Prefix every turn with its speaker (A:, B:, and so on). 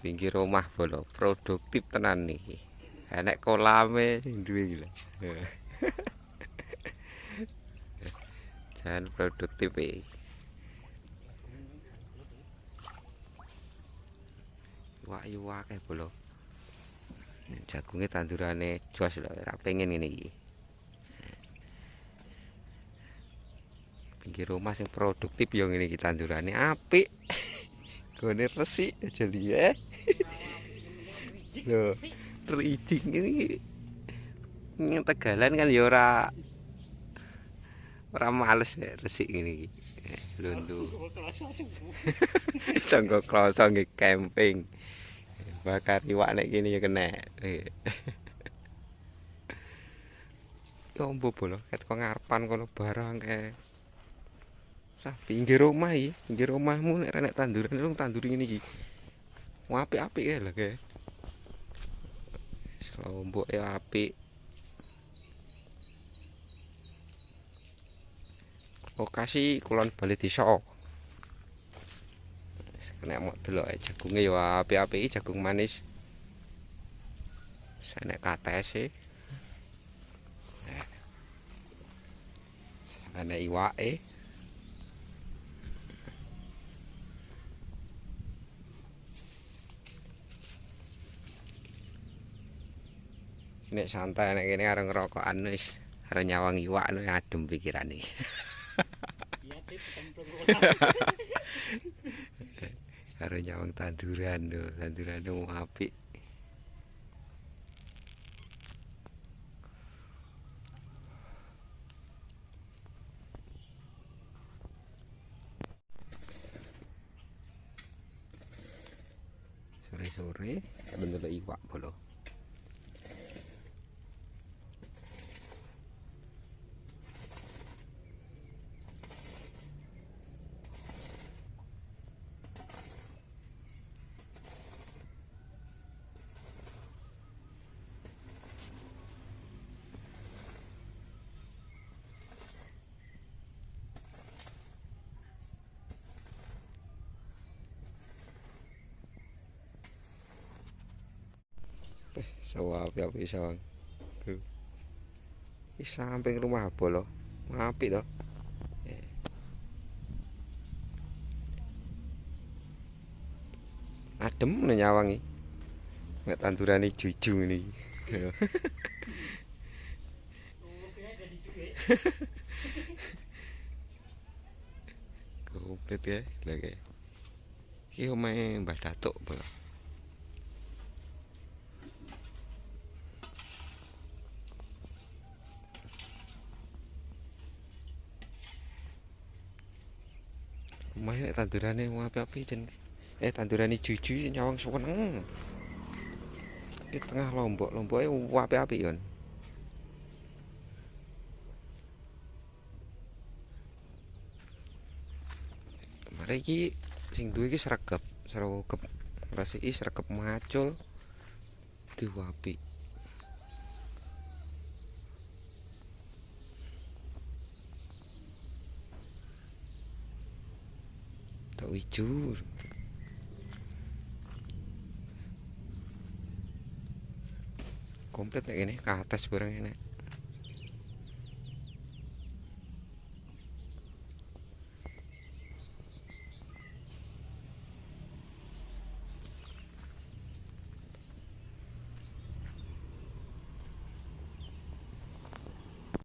A: Pinggir omah bolo produktif tenan nih. Enek kolame sing duwe iki lho. Jan produktif iki. Wayu akeh bolo. Jagunge tandurane jos lho, ora pengen ngene iki. Pinggir omah sing produktif ya ngene iki tandurane apik. Gone resik aja liye. Lho, rijing ini ning Tegalan kan ya ora males nek resik ngene iki. Luntu. Sanggo kloso nggih camping. Bakar iwak nek kene ya kena. Ya ombo bolo ket kok ngarepan kono barang kae. Sah pinggir omah iki, pinggir omahmu nek renek tanduran lu tanduri ngene iki. Apik-apik kae lho kae. Lomboke apik. Lokasi Kulon Bali Desa. Nek mau delok jagunge ya apik-apik iki jagung manis. Senek kates e. Ana iwake. Nek santai nek kene areng ngerokokan wis areng nyawang iwak adem pikirane. Karo nyawang tanduran lho, tandurane apik. Sore-sore ndelok iwak bolo. Sawah apik sawang. Iki samping rumah bolo. Apik to. Adem nek nyawangi. Nek tandurane juju ngene iki. Komplit ya, lha kae. Iki omahe Mbah Datuk bolo. Omahe nek tandurane apik-apik jen. Tandurane juju nyawang seneng. Iki tengah Lombok, Lomboke apik-apik yon. Mari iki sing duwe iki sregep, rasiki sregep macul diwapi. Tak ijo. Komplit nek kene kates barang enek.